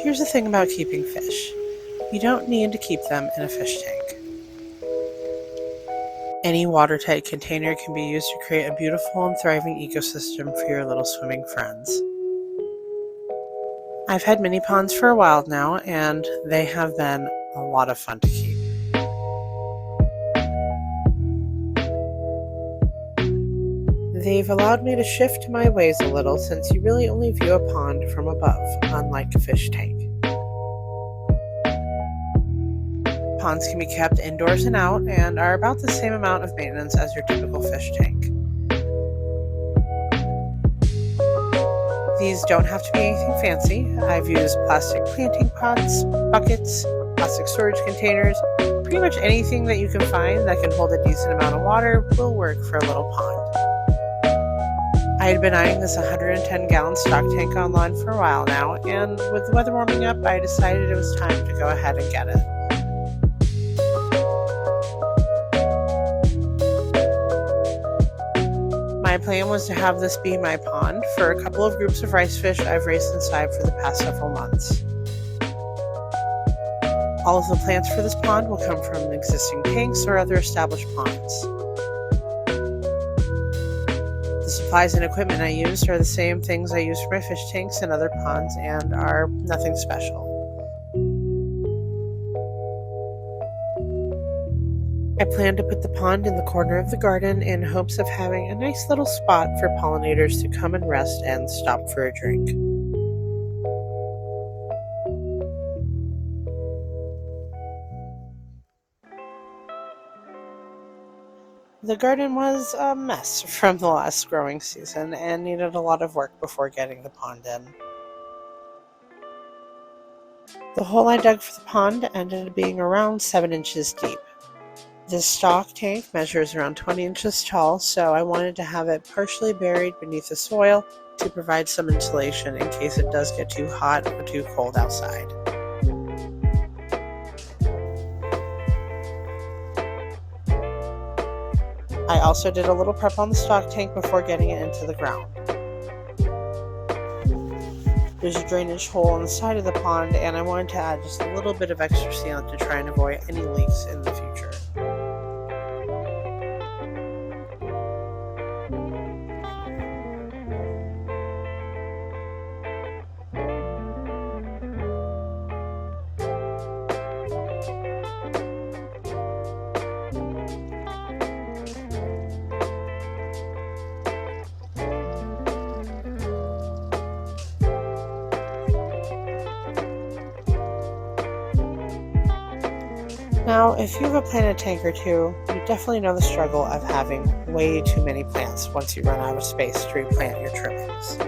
Here's the thing about keeping fish. You don't need to keep them in a fish tank. Any watertight container can be used to create a beautiful and thriving ecosystem for your little swimming friends. I've had mini ponds for a while now, and they have been a lot of fun to keep. They've allowed me to shift my ways a little since you really only view a pond from above, unlike a fish tank. Ponds can be kept indoors and out and are about the same amount of maintenance as your typical fish tank. These don't have to be anything fancy. I've used plastic planting pots, buckets, plastic storage containers. Pretty much anything that you can find that can hold a decent amount of water will work for a little pond. I had been eyeing this 110-gallon stock tank online for a while now, and with the weather warming up, I decided it was time to go ahead and get it. My plan was to have this be my pond for a couple of groups of rice fish I've raised inside for the past several months. All of the plants for this pond will come from existing tanks or other established ponds. The supplies and equipment I used are the same things I use for my fish tanks and other ponds and are nothing special. I plan to put the pond in the corner of the garden in hopes of having a nice little spot for pollinators to come and rest and stop for a drink. The garden was a mess from the last growing season and needed a lot of work before getting the pond in. The hole I dug for the pond ended up being around 7 inches deep. This stock tank measures around 20 inches tall, so I wanted to have it partially buried beneath the soil to provide some insulation in case it does get too hot or too cold outside. I also did a little prep on the stock tank before getting it into the ground. There's a drainage hole on the side of the pond, and I wanted to add just a little bit of extra sealant to try and avoid any leaks in the future. Now, if you have a planted tank or two, you definitely know the struggle of having way too many plants once you run out of space to replant your trimmings.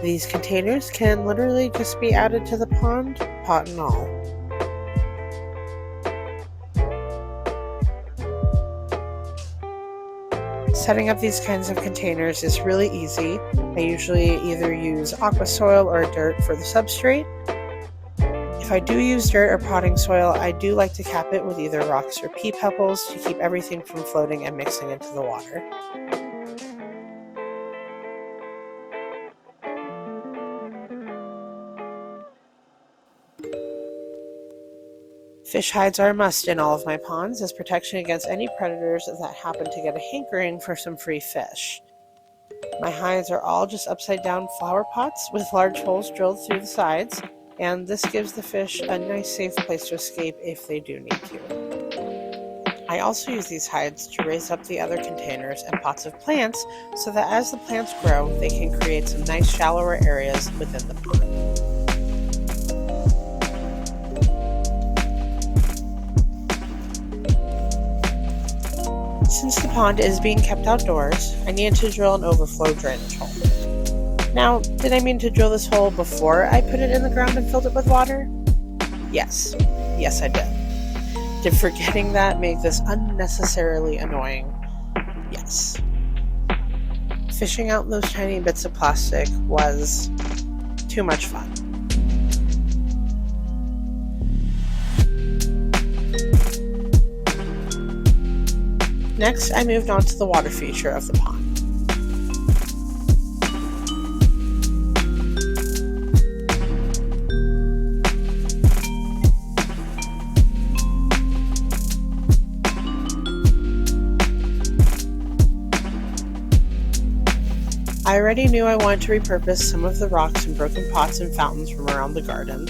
These containers can literally just be added to the pond, pot and all. Setting up these kinds of containers is really easy. I usually either use aqua soil or dirt for the substrate. If I do use dirt or potting soil, I do like to cap it with either rocks or pea pebbles to keep everything from floating and mixing into the water. Fish hides are a must in all of my ponds as protection against any predators that happen to get a hankering for some free fish. My hides are all just upside down flower pots with large holes drilled through the sides, and this gives the fish a nice safe place to escape if they do need to. I also use these hides to raise up the other containers and pots of plants so that as the plants grow, they can create some nice shallower areas within the pond. Since the pond is being kept outdoors, I needed to drill an overflow drainage hole. Now, did I mean to drill this hole before I put it in the ground and filled it with water? Yes. Yes, I did. Did forgetting that make this unnecessarily annoying? Yes. Fishing out those tiny bits of plastic was too much fun. Next, I moved on to the water feature of the pond. I already knew I wanted to repurpose some of the rocks and broken pots and fountains from around the garden.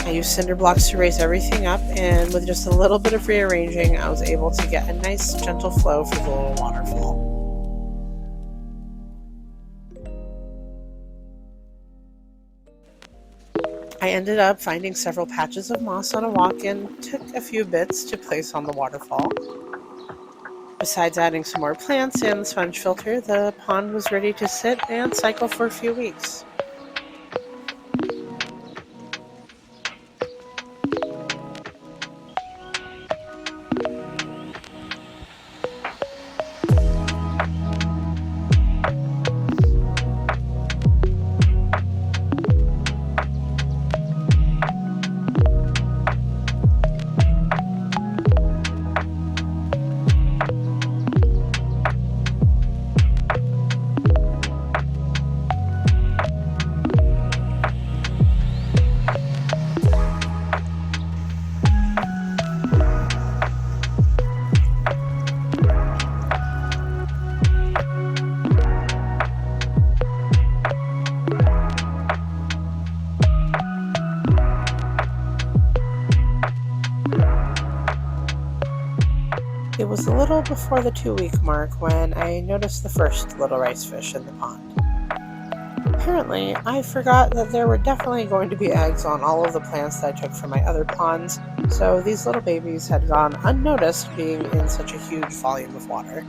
I used cinder blocks to raise everything up, and with just a little bit of rearranging, I was able to get a nice gentle flow for the little waterfall. I ended up finding several patches of moss on a walk and took a few bits to place on the waterfall. Besides adding some more plants and the sponge filter, the pond was ready to sit and cycle for a few weeks. It was a little before the 2-week mark when I noticed the first little rice fish in the pond. Apparently, I forgot that there were definitely going to be eggs on all of the plants that I took from my other ponds, so these little babies had gone unnoticed being in such a huge volume of water.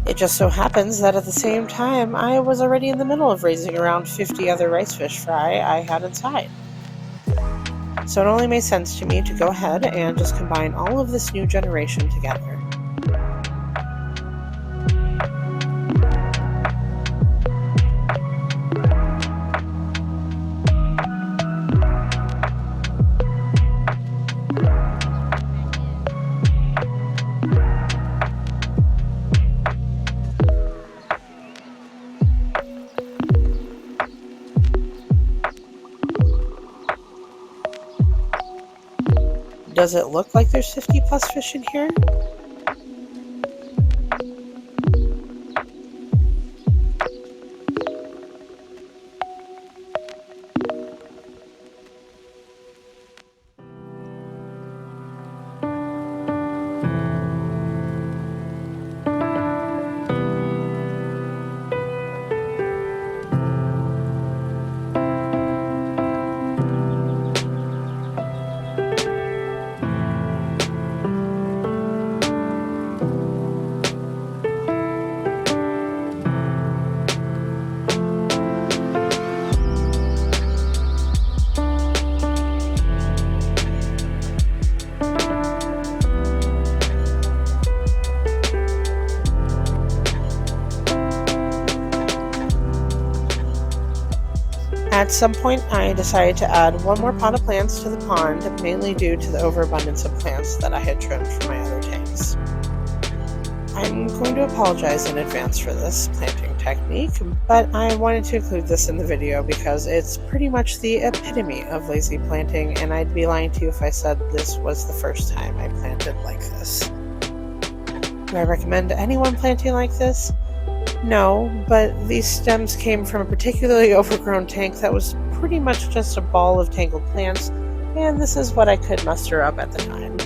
It just so happens that at the same time, I was already in the middle of raising around 50 other rice fish fry I had inside. So it only made sense to me to go ahead and just combine all of this new generation together. Does it look like there's 50 plus fish in here? At some point, I decided to add one more pot of plants to the pond, mainly due to the overabundance of plants that I had trimmed from my other tanks. I'm going to apologize in advance for this planting technique, but I wanted to include this in the video because it's pretty much the epitome of lazy planting, and I'd be lying to you if I said this was the first time I planted like this. Do I recommend anyone planting like this? No, but these stems came from a particularly overgrown tank that was pretty much just a ball of tangled plants, and this is what I could muster up at the time.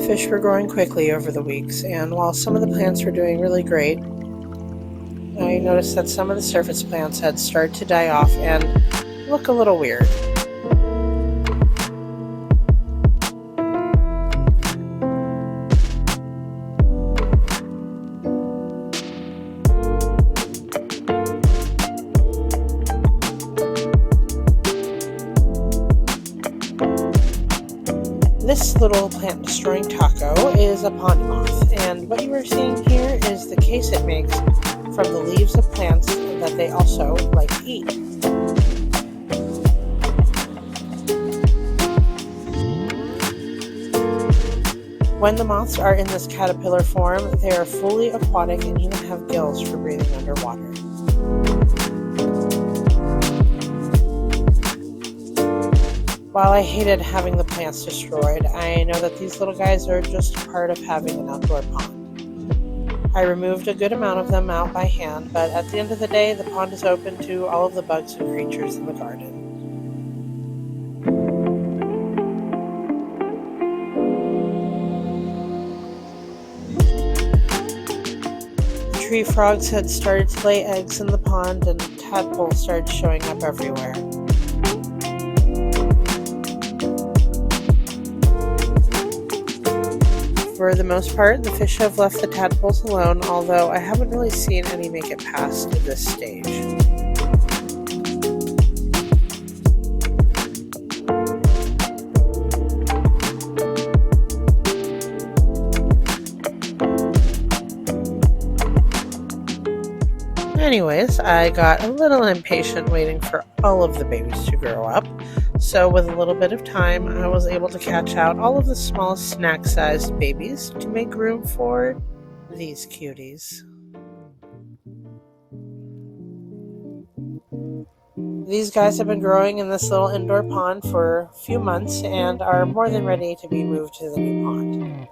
fish were growing quickly over the weeks, and while some of the plants were doing really great, I noticed that some of the surface plants had started to die off and look a little weird. This little plant-destroying taco is a pond moth, and what you are seeing here is the case it makes from the leaves of plants that they also like to eat. When the moths are in this caterpillar form, they are fully aquatic and even have gills for breathing underwater. While I hated having the plants destroyed, I know that these little guys are just a part of having an outdoor pond. I removed a good amount of them out by hand, but at the end of the day, the pond is open to all of the bugs and creatures in the garden. The tree frogs had started to lay eggs in the pond, and tadpoles started showing up everywhere. For the most part, the fish have left the tadpoles alone, although I haven't really seen any make it past this stage. Anyways, I got a little impatient waiting for all of the babies to grow up, so with a little bit of time, I was able to catch out all of the small snack-sized babies to make room for these cuties. These guys have been growing in this little indoor pond for a few months and are more than ready to be moved to the new pond.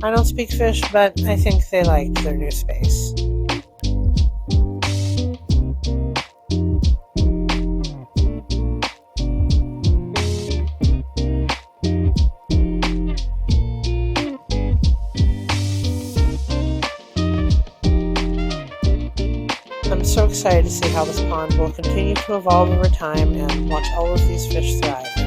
I don't speak fish, but I think they liked their new space. I'm so excited to see how this pond will continue to evolve over time and watch all of these fish thrive.